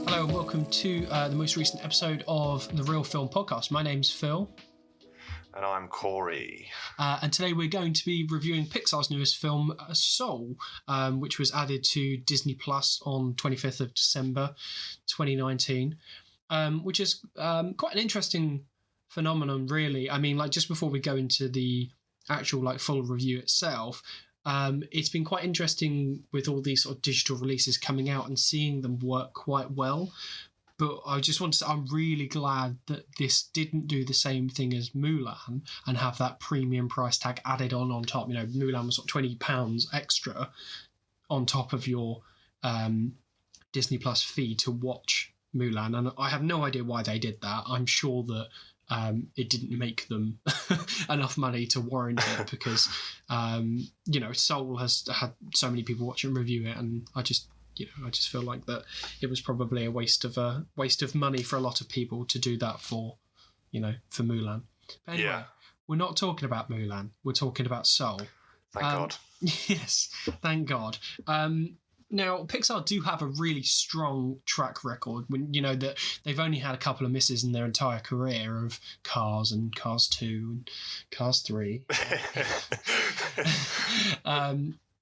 Hello and welcome to the most recent episode of the Real Film Podcast. My name's Phil. And I'm Corey. And today we're going to be reviewing Pixar's newest film, Soul, which was added to Disney Plus on 25th of December 2019, which is quite an interesting phenomenon, really. I mean, like, just before we go into the actual, like, full review itself, it's been quite interesting with all these sort of digital releases coming out and seeing them work quite well. But I just want to say I'm really glad that this didn't do the same thing as Mulan and have that premium price tag added on top. You know, Mulan was sort of £20 extra on top of your Disney Plus fee to watch Mulan. And I have no idea why they did that. I'm sure that it didn't make them enough money to warrant it because, you know, Soul has had so many people watch and review it, and I just feel like that it was probably a waste of money for a lot of people to do that for Mulan. But anyway, We're not talking about Mulan. We're talking about Soul. Thank God. Yes, thank God. Now, Pixar do have a really strong track record when, you know, that they've only had a couple of misses in their entire career of Cars and Cars 2 and Cars 3.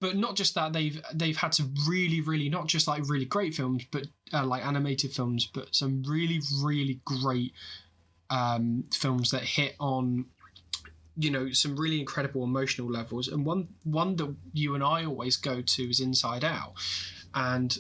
But not just that, they've had some really not just like really great films, but like animated films, but some really great films that hit on, you know, some really incredible emotional levels. And one that you and I always go to is Inside Out, and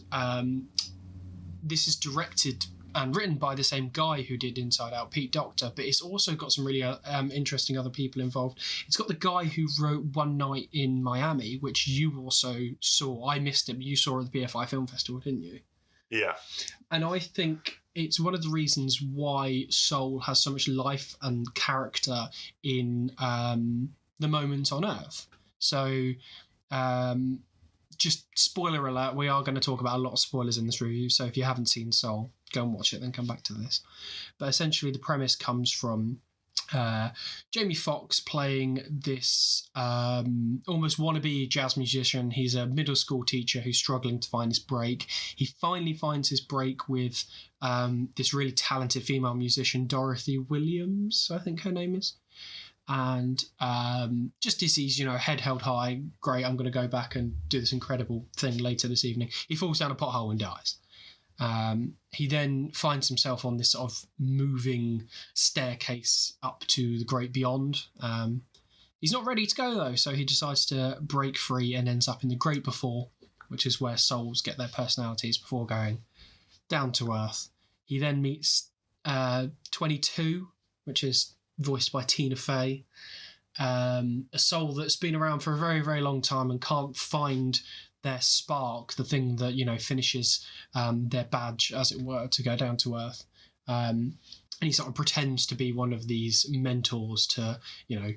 this is directed and written by the same guy who did Inside Out, Pete Docter, but it's also got some really interesting other people involved. It's got the guy who wrote One Night in Miami, which you also saw. I missed it, but you saw at the BFI Film Festival, didn't you? Yeah. And I think it's one of the reasons why Soul has so much life and character in the moments on Earth. So, just spoiler alert, we are going to talk about a lot of spoilers in this review, so if you haven't seen Soul, go and watch it, then come back to this. But essentially the premise comes from Jamie Foxx playing this almost wannabe jazz musician. He's a middle school teacher who's struggling to find his break. He finally finds his break with this really talented female musician, Dorothy Williams, I think her name is. And just as he's, you know, head held high, great, I'm going to go back and do this incredible thing later this evening, he falls down a pothole and dies. He then finds himself on this sort of moving staircase up to the great beyond. He's not ready to go, though, so he decides to break free and ends up in the great before, which is where souls get their personalities before going down to Earth. He then meets 22, which is voiced by Tina Fey, a soul that's been around for a very, very long time and can't find their spark, the thing that, you know, finishes their badge, as it were, to go down to Earth. And he sort of pretends to be one of these mentors to, you know,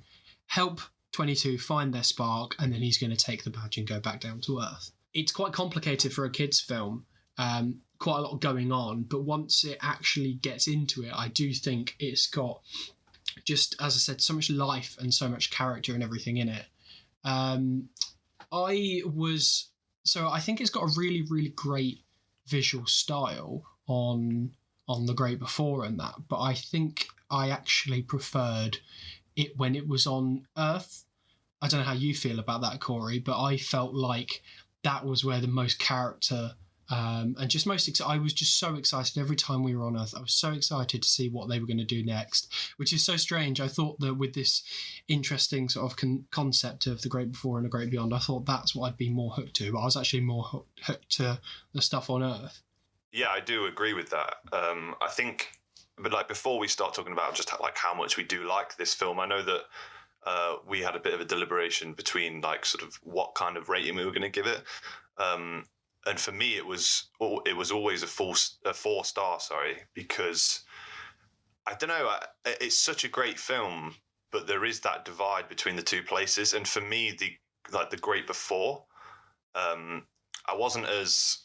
help 22 find their spark, and then he's going to take the badge and go back down to Earth. It's quite complicated for a kid's film, quite a lot going on, but once it actually gets into it, I do think it's got, just as I said, so much life and so much character and everything in it. I think it's got a really great visual style on The Great Before and that, but I think I actually preferred it when it was on Earth. I don't know how you feel about that, Corey, but I felt like that was where the most character and just most excited. I was just so excited every time we were on Earth. I was so excited to see what they were going to do next, which is so strange. I thought that with this interesting sort of concept of The Great Before and The Great Beyond, I thought that's what I'd be more hooked to, but I was actually more hooked to the stuff on Earth. Yeah, I do agree with that. I think, but like before we start talking about just how much we do like this film, I know that we had a bit of a deliberation between like sort of what kind of rating we were going to give it. And for me, it was always a 4-star, because I don't know, it's such a great film, but there is that divide between the two places. And for me, the Great Before, I wasn't as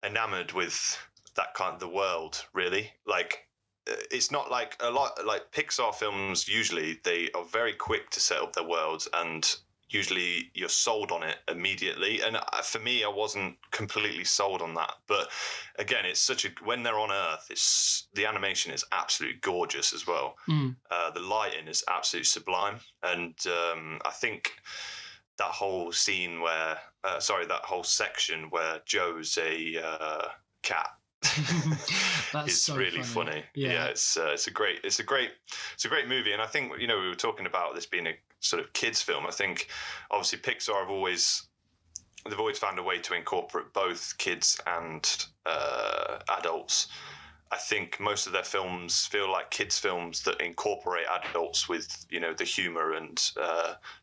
enamored with that kind of the world, really. Like, it's not like a lot like Pixar films. Usually, they are very quick to set up their worlds, and usually you're sold on it immediately. And for me, I wasn't completely sold on that. But again, it's when they're on Earth, the animation is absolutely gorgeous as well. The lighting is absolutely sublime. And I think that whole scene that whole section where Joe's a cat That's is so really funny. Yeah, it's a great movie. And I think, we were talking about this being a sort of kids film. I think obviously Pixar they've always found a way to incorporate both kids and adults. I think most of their films feel like kids films that incorporate adults with, the humor and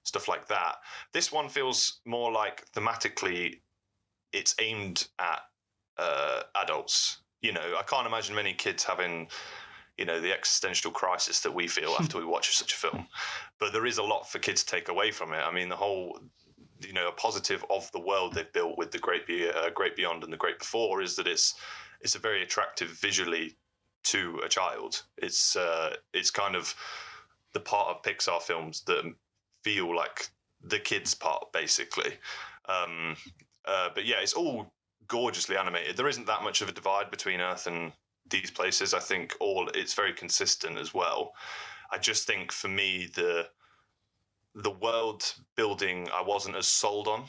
stuff like that. This one feels more like thematically it's aimed at adults. I can't imagine many kids having, the existential crisis that we feel after we watch such a film. But there is a lot for kids to take away from it. I mean, the whole, a positive of the world they've built with the Great Beyond and the Great Before is that it's a very attractive visually to a child. It's kind of the part of Pixar films that feel like the kids' part, basically. But yeah, it's all gorgeously animated. There isn't that much of a divide between Earth and these places. I think it's very consistent as well. I just think for me the world building I wasn't as sold on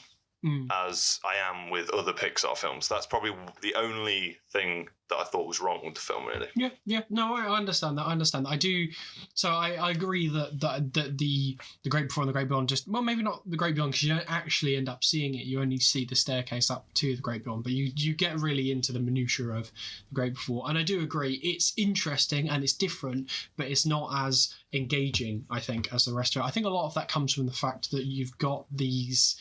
as I am with other Pixar films. That's probably the only thing that I thought was wrong with the film, really. Yeah. No, I understand that. I do. So I agree that the Great Before and the Great Beyond maybe not the Great Beyond, because you don't actually end up seeing it. You only see the staircase up to the Great Beyond, but you get really into the minutiae of the Great Before. And I do agree, it's interesting and it's different, but it's not as engaging, I think, as the rest of it. I think a lot of that comes from the fact that you've got these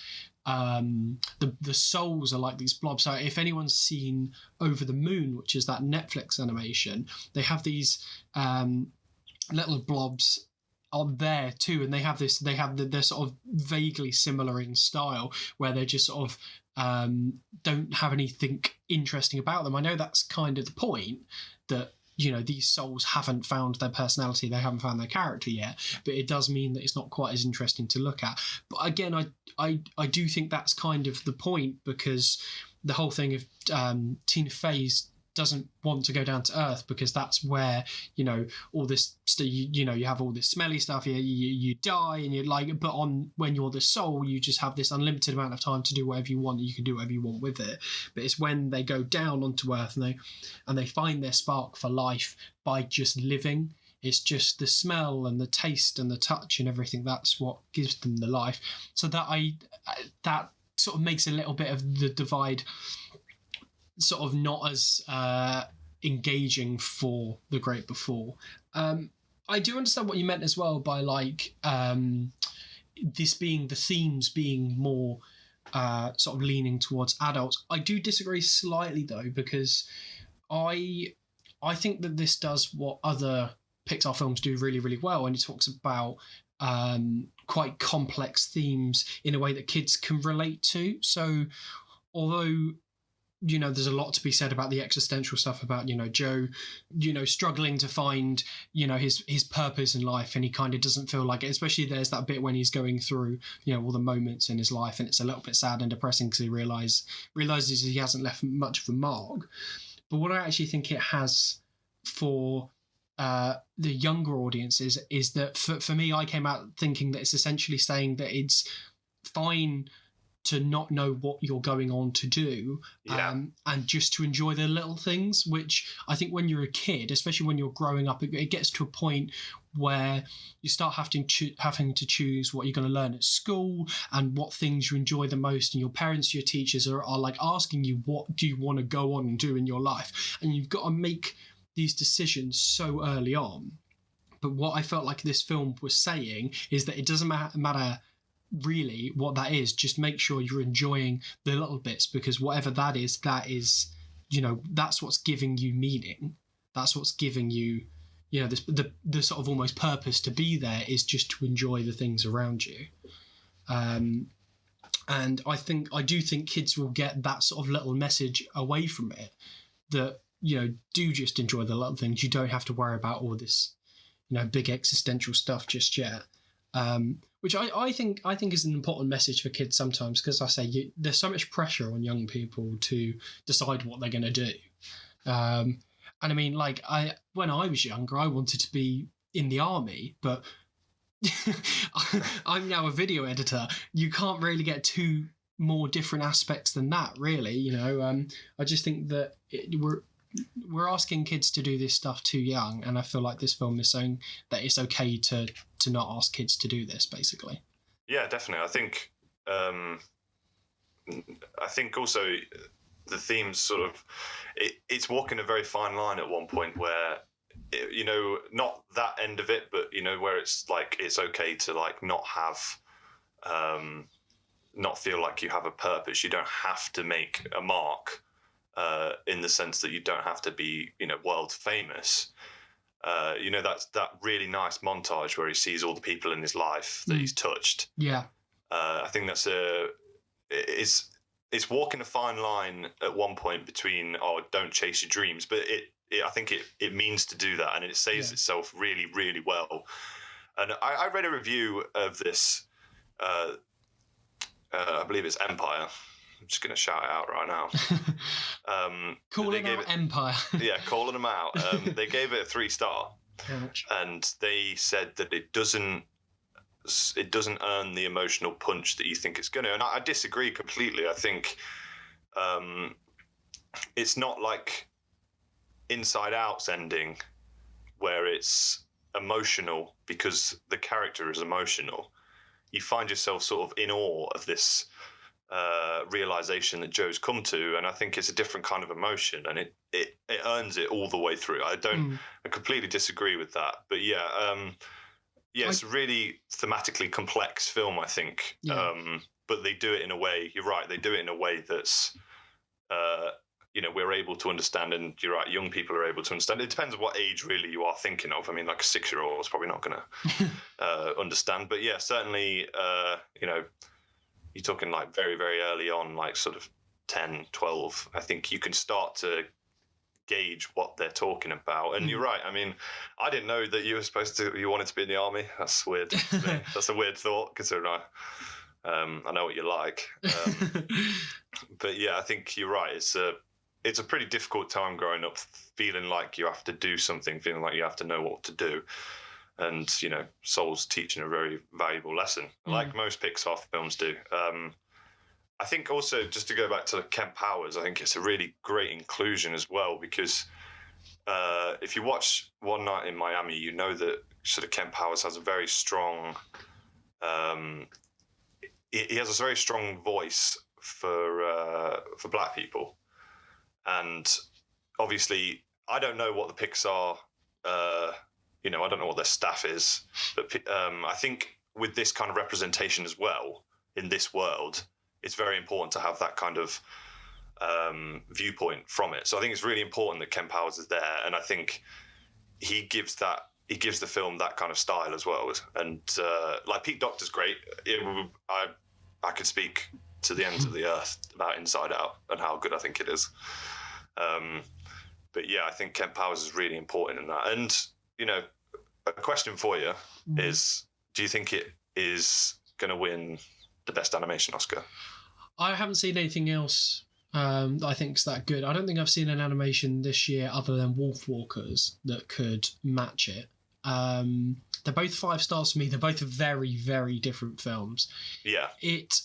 the souls are like these blobs. So if anyone's seen Over the Moon, which is that Netflix animation, they have these little blobs on there too, and they're sort of vaguely similar in style, where they just sort of don't have anything interesting about them. I know that's kind of the point, that these souls haven't found their personality, they haven't found their character yet, but it does mean that it's not quite as interesting to look at. But again, I do think that's kind of the point, because the whole thing of Tina Fey doesn't want to go down to Earth, because that's where all this you have all this smelly stuff, you die, and you're like, but when you're the soul, you just have this unlimited amount of time to do whatever you want, and you can do whatever you want with it. But it's when they go down onto Earth and they find their spark for life by just living. It's just the smell and the taste and the touch and everything, that's what gives them the life. So that sort of makes a little bit of the divide sort of not as engaging for the Great Before. I do understand what you meant as well by this being the themes being more sort of leaning towards adults. I do disagree slightly though, because I think that this does what other Pixar films do really, really well, and it talks about quite complex themes in a way that kids can relate to. So although there's a lot to be said about the existential stuff about, Joe, struggling to find, his purpose in life, and he kind of doesn't feel like it. Especially there's that bit when he's going through, all the moments in his life, and it's a little bit sad and depressing because he realizes he hasn't left much of a mark. But what I actually think it has for the younger audiences is that for me, I came out thinking that it's essentially saying that it's fine to not know what you're going on to do, and just to enjoy the little things, which I think when you're a kid, especially when you're growing up, it gets to a point where you start having to choose what you're going to learn at school and what things you enjoy the most, and your parents, your teachers are like asking you, what do you want to go on and do in your life, and you've got to make these decisions so early on. But what I felt like this film was saying is that it doesn't matter really what that is, just make sure you're enjoying the little bits, because whatever that is, that's what's giving you meaning, that's what's giving you the sort of almost purpose to be there, is just to enjoy the things around you. And I do think kids will get that sort of little message away from it, that do just enjoy the little things. You don't have to worry about all this big existential stuff just yet. which I think is an important message for kids sometimes, because I say there's so much pressure on young people to decide what they're going to do. And I mean, like, when I was younger, I wanted to be in the army, but I'm now a video editor. You can't really get two more different aspects than that, really. You know, I just think that we're asking kids to do this stuff too young, and I feel like this film is saying that it's okay to not ask kids to do this, basically. Yeah, definitely. I think also the themes sort of it's walking a very fine line at one point where, you know, not that end of it, but, you know, where it's like it's okay to like not have not feel like you have a purpose. You don't have to make a mark, in the sense that you don't have to be, you know, world famous. You know, that's that really nice montage where he sees all the people in his life that he's touched. Yeah. I think that's it's walking a fine line at one point between, oh, don't chase your dreams, but I think it means to do that, and it saves itself really, really well. And I read a review of this. I believe it's Empire. I'm just going to shout it out right now. Calling out Empire. Yeah, calling them out. They gave it a 3-star, Ouch. and they said that it doesn't earn the emotional punch that you think it's going to. And I disagree completely. I think it's not like Inside Out's ending, where it's emotional because the character is emotional. You find yourself sort of in awe of this realization that Joe's come to, and I think it's a different kind of emotion, and it earns it all the way through. I completely disagree with that, but it's a really thematically complex film, I think. Yeah. But they do it in a way. You're right. They do it in a way that's you know, we're able to understand, and you're right, young people are able to understand. It depends on what age really you are thinking of. I mean, like a 6-year-old is probably not going to understand, but yeah, certainly, you know, you're talking like very, very early on, like sort of 10, 12, I think you can start to gauge what they're talking about. And you're right. I mean, I didn't know that you wanted to be in the army. That's weird. That's a weird thought, considering I know what you like. But yeah, I think you're right. It's a pretty difficult time growing up, feeling like you have to do something, feeling like you have to know what to do. And, you know, Soul's teaching a very valuable lesson, like most Pixar films do. I think also, just to go back to Kent Powers, I think it's a really great inclusion as well, because if you watch One Night in Miami, you know that sort of Kent Powers has a very strong... he has a very strong voice for black people. And obviously, I don't know what the Pixar, you know, I don't know what their staff is, but I think with this kind of representation as well in this world, it's very important to have that kind of viewpoint from it. So I think it's really important that Kent Powers is there, and I think he gives the film that kind of style as well. And like Pete Docter's great. I could speak to the ends of the earth about Inside Out and how good I think it is. But yeah, I think Kent Powers is really important in that. And, you know, a question for you is, do you think it is going to win the Best Animation Oscar? I haven't seen anything else that I think is that good. I don't think I've seen an animation this year other than Wolfwalkers that could match it. They're both 5 stars for me. They're both very, very different films. Yeah. It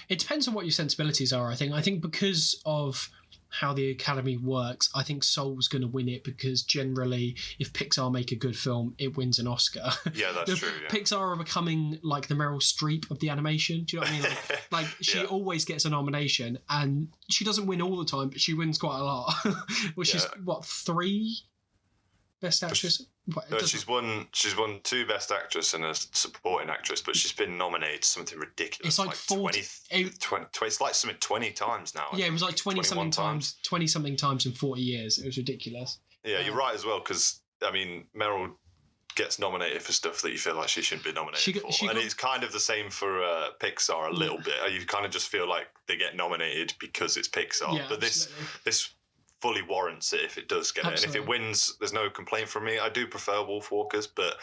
depends on what your sensibilities are, I think. I think because of how the Academy works, I think Soul's going to win it, because generally, if Pixar make a good film, it wins an Oscar. Yeah, that's true. Yeah. Pixar are becoming like the Meryl Streep of the animation. Do you know what I mean? Like she always gets a nomination, and she doesn't win all the time, but she wins quite a lot. Which is what, 3 Best Actress? No, she's won 2 Best Actress and a Supporting Actress, but she's been nominated something ridiculous. It's like 40, 20, it's like something 20 times now. Yeah, it was like 20-something times. 20-something times in 40 years. It was ridiculous. Yeah, you're right as well, because, I mean, Meryl gets nominated for stuff that you feel like she shouldn't be nominated for. And it's kind of the same for Pixar a little bit. You kind of just feel like they get nominated because it's Pixar. Yeah, but this fully warrants it if it does get it. And if it wins, there's no complaint from me. I do prefer Wolfwalkers, but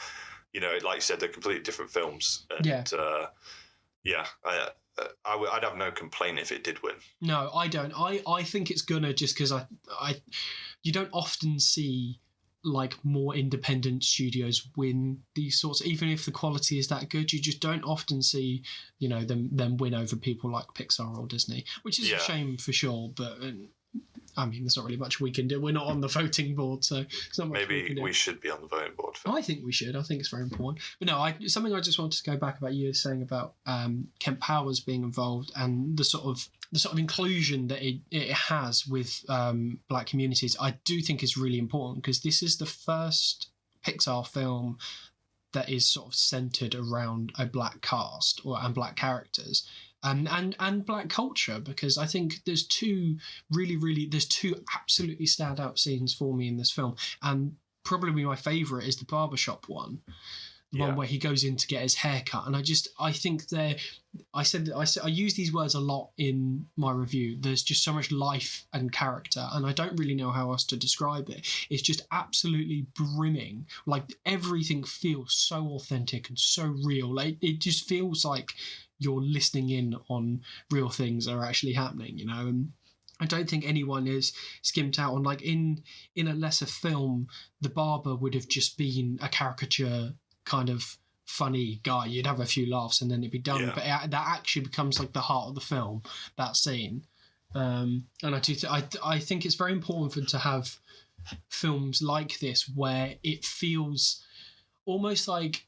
like you said, they're completely different films. And, I'd have no complaint if it did win. No, I don't. I think it's gonna, just because you don't often see like more independent studios win these sorts, even if the quality is that good. You just don't often see them win over people like Pixar or Disney, which is a shame for sure. But I mean, there's not really much we can do. We're not on the voting board, so it's not much maybe we can do. We should be on the voting board. I think we should. I think it's very important. But no, something I just wanted to go back about you saying about Kent Powers being involved and the sort of inclusion that it has with black communities. I do think is really important, because this is the first Pixar film that is sort of centered around a black cast and black characters. And black culture, because I think there's two absolutely standout scenes for me in this film, and probably my favourite is the barbershop one, the one where he goes in to get his hair cut, and I think I use these words a lot in my review. There's just so much life and character, and I don't really know how else to describe it. It's just absolutely brimming. Like, everything feels so authentic and so real. Like, it just feels like you're listening in on real things that are actually happening, and I don't think anyone is skimped out on, like, in a lesser film, the barber would have just been a caricature kind of funny guy. You'd have a few laughs and then it'd be done. But that actually becomes like the heart of the film, that scene. And I think it's very important to have films like this where it feels almost like,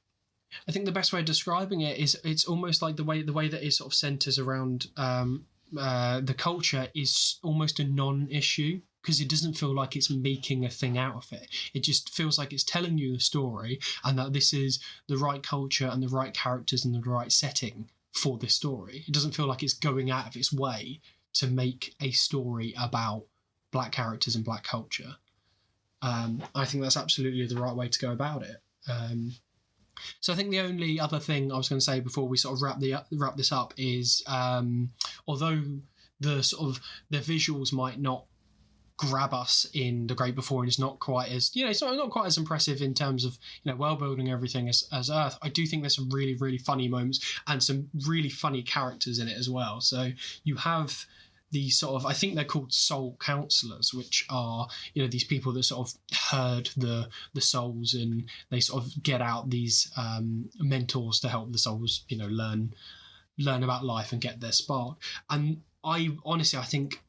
I think the best way of describing it is it's almost like the way that it sort of centers around the culture is almost a non-issue, because it doesn't feel like it's making a thing out of it. It just feels like it's telling you the story, and that this is the right culture and the right characters and the right setting for this story. It doesn't feel like it's going out of its way to make a story about black characters and black culture. I think that's absolutely the right way to go about it. So I think the only other thing I was going to say before we sort of wrap this up is, although the visuals might not grab us in The Great Before, and it's not quite as it's not quite as impressive in terms of world building everything as Earth, I do think there's some really, really funny moments and some really funny characters in it as well. So you have these sort of, I think they're called soul counselors, which are these people that sort of herd the souls, and they sort of get out these mentors to help the souls learn about life and get their spark. And I honestly, I think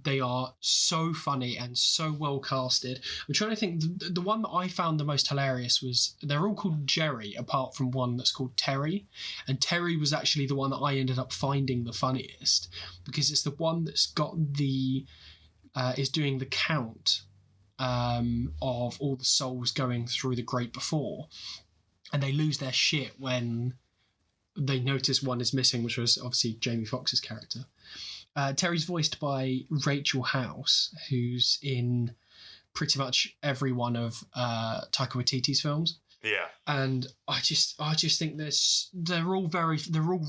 they are so funny and so well casted. I'm trying to think. The one that I found the most hilarious was, they're all called Jerry, apart from one that's called Terry. And Terry was actually the one that I ended up finding the funniest, because it's the one that's got is doing the count of all the souls going through the Great Before, and they lose their shit when they notice one is missing, which was obviously Jamie Foxx's character. Terry's voiced by Rachel House, who's in pretty much every one of Taika Waititi's films. Yeah. And I just think they're all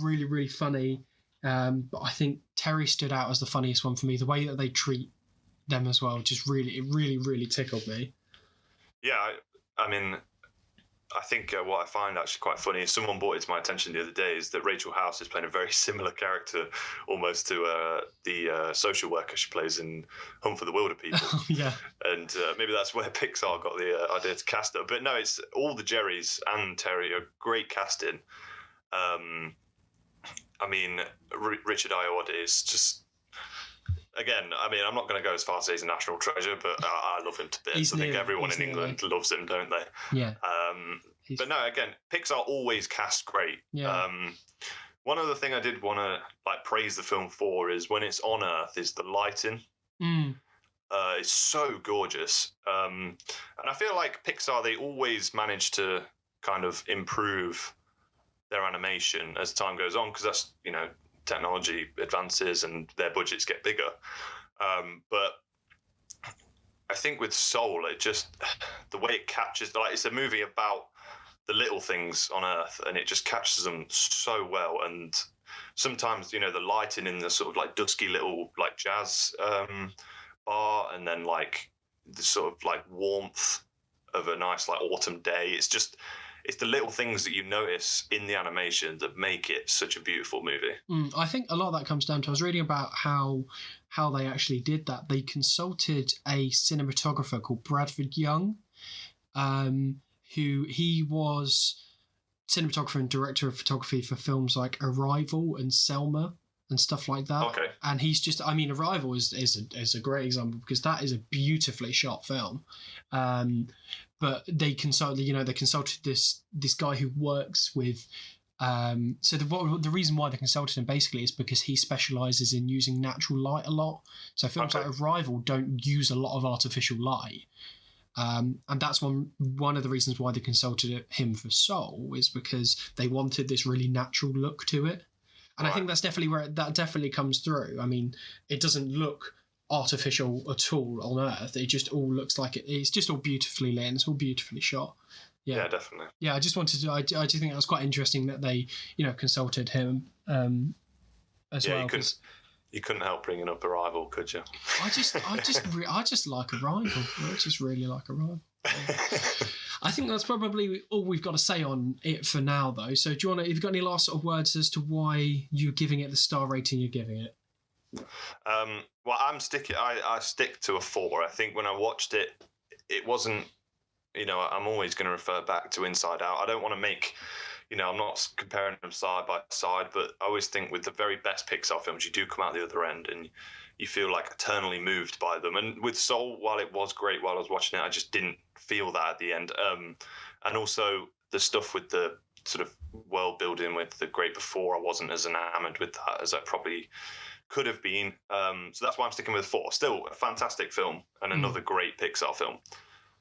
really, really funny. But I think Terry stood out as the funniest one for me. The way that they treat them as well, just really tickled me. Yeah, I mean, I think what I find actually quite funny is, someone brought it to my attention the other day, is that Rachel House is playing a very similar character almost to the social worker she plays in Hunt for the Wilder People. Yeah. And maybe that's where Pixar got the idea to cast her. But no, it's all the Jerrys and Terry are great casting. I mean, Richard Ayoade is just... Again, I mean, I'm not going to go as far as he's a national treasure, but I love him to bits. I think everyone in England loves him, don't they? Yeah. But no, again, Pixar always cast great. Yeah. One other thing I did want to praise the film for is, when it's on Earth, is the lighting. It's so gorgeous. And I feel like Pixar, they always manage to kind of improve their animation as time goes on, because that's, technology advances and their budgets get bigger. But I think with Soul, it just, the way it captures, it's a movie about the little things on Earth, and it just captures them so well. And sometimes, the lighting in the sort of dusky little jazz bar, and then the sort of warmth of a nice autumn day, it's it's the little things that you notice in the animation that make it such a beautiful movie. I think a lot of that comes down to, I was reading about how they actually did that. They consulted a cinematographer called Bradford Young, who he was cinematographer and director of photography for films like Arrival and Selma and stuff like that. Okay. And he's just, I mean, Arrival is a great example because that is a beautifully shot film. But they consulted this guy who works with. So the reason why they consulted him basically is because he specialises in using natural light a lot. So films like Arrival don't use a lot of artificial light. And that's one of the reasons why they consulted him for Soul, is because they wanted this really natural look to it. And I think that's definitely where that definitely comes through. I mean, it doesn't look artificial at all on Earth. It just all looks like it's just all beautifully lit and it's all beautifully shot. Yeah, definitely. Yeah, I just wanted to. I just think that was quite interesting that they, consulted him as well. You couldn't help bringing up Arrival, could you? I just like Arrival. I just really like Arrival. I think that's probably all we've got to say on it for now, though. So, do you want to? Have you got any last sort of words as to why you're giving it the star rating you're giving it? Well, I stick to a 4. I think when I watched it, it wasn't. I'm always going to refer back to Inside Out. I don't want to make. I'm not comparing them side by side, but I always think with the very best Pixar films, you do come out the other end and you feel like eternally moved by them. And with Soul, while it was great while I was watching it, I just didn't feel that at the end. And also the stuff with the sort of world building with The Great Before, I wasn't as enamored with that as I probably could have been. So that's why I'm sticking with 4. Still a fantastic film and another great Pixar film.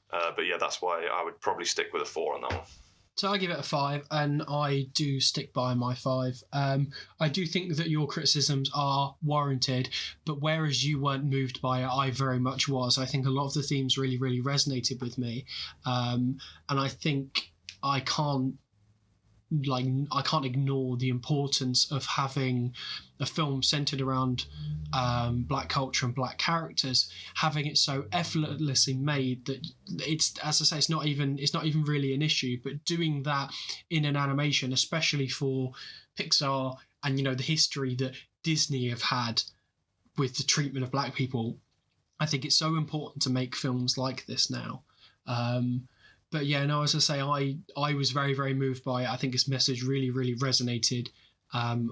But yeah, that's why I would probably stick with a 4 on that one. So I give it a 5, and I do stick by my 5. I do think that your criticisms are warranted, but whereas you weren't moved by it, I very much was. I think a lot of the themes really, really resonated with me, and I think I can't ignore the importance of having a film centered around black culture and black characters, having it so effortlessly made that it's, as I say, it's not even really an issue. But doing that in an animation, especially for Pixar and the history that Disney have had with the treatment of black people, I think it's so important to make films like this now. But yeah, no, as I say, I was very, very moved by it. I think its message really, really resonated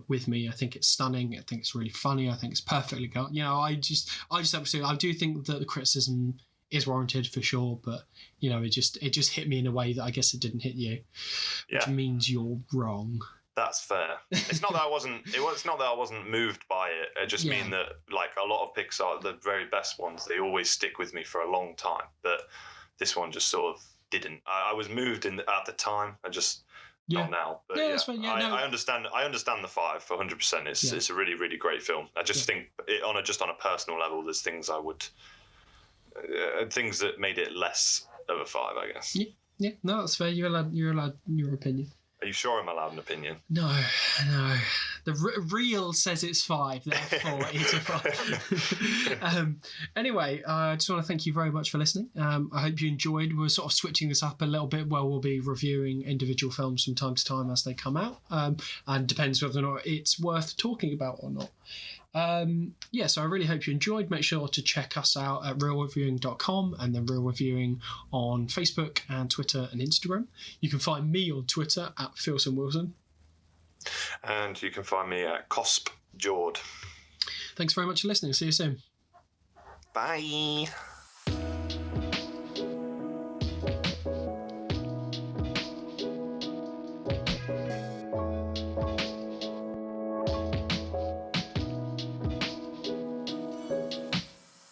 with me. I think it's stunning. I think it's really funny. I think it's perfectly got. I just absolutely. I do think that the criticism is warranted for sure, but it just hit me in a way that I guess it didn't hit you, which means you're wrong. That's fair. It's not that I wasn't. It's not that I wasn't moved by it. It just mean that like a lot of Pixar, the very best ones, they always stick with me for a long time. But this one just sort of didn't. I was moved at the time. I just not now. But that's fine. I understand. I understand the 5 for 100%. It's a really, really great film. I just think on a personal level, there's things I would things that made it less of a 5, I guess. Yeah. No, that's fair. You're allowed your opinion. Are you sure I'm allowed an opinion? No. The reel says it's 5, therefore it's a 5. Anyway, I just want to thank you very much for listening. I hope you enjoyed. We're sort of switching this up a little bit where we'll be reviewing individual films from time to time as they come out, and depends whether or not it's worth talking about or not. So I really hope you enjoyed. Make sure to check us out at realreviewing.com and then Real Reviewing on Facebook and Twitter and Instagram. You can find me on Twitter at PhilsonWilson. And you can find me at CospJord. Thanks very much for listening. See you soon. Bye.